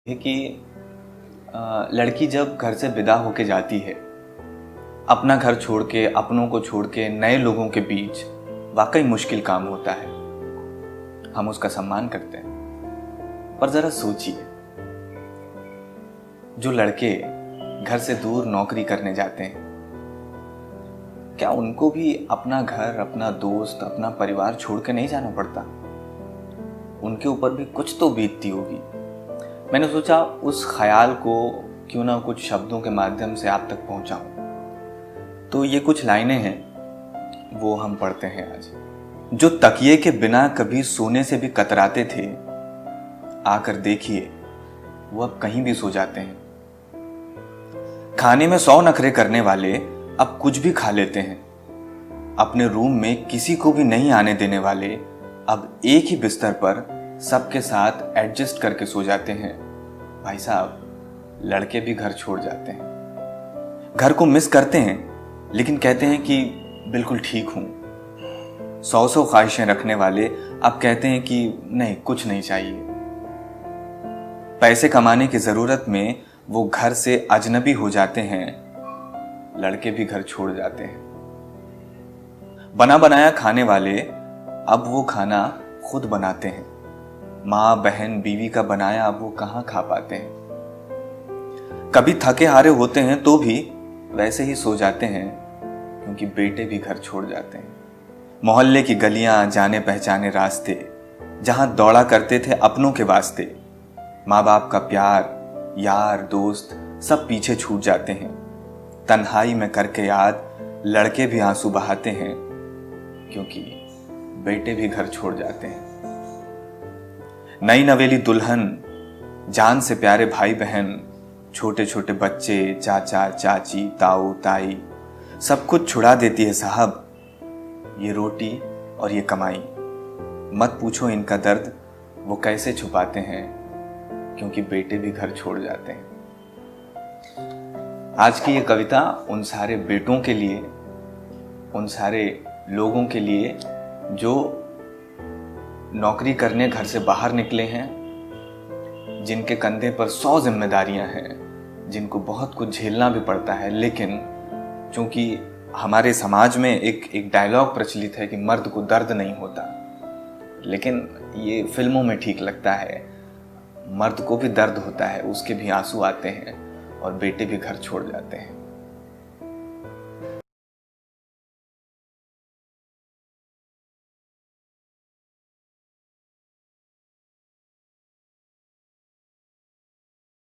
है कि लड़की जब घर से विदा होके जाती है, अपना घर छोड़ के, अपनों को छोड़ के नए लोगों के बीच, वाकई मुश्किल काम होता है। हम उसका सम्मान करते हैं, पर जरा सोचिए, जो लड़के घर से दूर नौकरी करने जाते हैं, क्या उनको भी अपना घर, अपना दोस्त, अपना परिवार छोड़ के नहीं जाना पड़ता? उनके ऊपर भी कुछ तो बीतती होगी। मैंने सोचा उस ख्याल को क्यों ना कुछ शब्दों के माध्यम से आप तक पहुंचाऊं। तो ये कुछ लाइनें हैं, वो हम पढ़ते हैं आज। जो तकिए के बिना कभी सोने से भी कतराते थे, आकर देखिए वो अब कहीं भी सो जाते हैं। खाने में 100 नखरे करने वाले अब कुछ भी खा लेते हैं। अपने रूम में किसी को भी नहीं आने देने वाले अब एक ही बिस्तर पर सबके साथ एडजस्ट करके सो जाते हैं। भाई साहब, लड़के भी घर छोड़ जाते हैं, घर को मिस करते हैं, लेकिन कहते हैं कि बिल्कुल ठीक हूं। 100 ख्वाहिशें रखने वाले अब कहते हैं कि नहीं, कुछ नहीं चाहिए। पैसे कमाने की जरूरत में वो घर से अजनबी हो जाते हैं, लड़के भी घर छोड़ जाते हैं। बना बनाया खाने वाले अब वो खाना खुद बनाते हैं। माँ, बहन, बीवी का बनाया अब वो कहाँ खा पाते हैं। कभी थके हारे होते हैं तो भी वैसे ही सो जाते हैं, क्योंकि बेटे भी घर छोड़ जाते हैं। मोहल्ले की गलियां, जाने पहचाने रास्ते, जहां दौड़ा करते थे अपनों के वास्ते, माँ बाप का प्यार, यार, दोस्त सब पीछे छूट जाते हैं। तन्हाई में करके याद लड़के भी आंसू बहाते हैं, क्योंकि बेटे भी घर छोड़ जाते हैं। नई नवेली दुल्हन, जान से प्यारे भाई बहन, छोटे छोटे बच्चे, चाचा चाची, ताऊ ताई, सब कुछ छुड़ा देती है साहब ये रोटी और ये कमाई। मत पूछो इनका दर्द वो कैसे छुपाते हैं, क्योंकि बेटे भी घर छोड़ जाते हैं। आज की ये कविता उन सारे बेटों के लिए, उन सारे लोगों के लिए जो नौकरी करने घर से बाहर निकले हैं, जिनके कंधे पर 100 जिम्मेदारियां हैं, जिनको बहुत कुछ झेलना भी पड़ता है। लेकिन चूंकि हमारे समाज में एक डायलॉग प्रचलित है कि मर्द को दर्द नहीं होता, लेकिन ये फिल्मों में ठीक लगता है। मर्द को भी दर्द होता है, उसके भी आंसू आते हैं और बेटे भी घर छोड़ जाते हैं।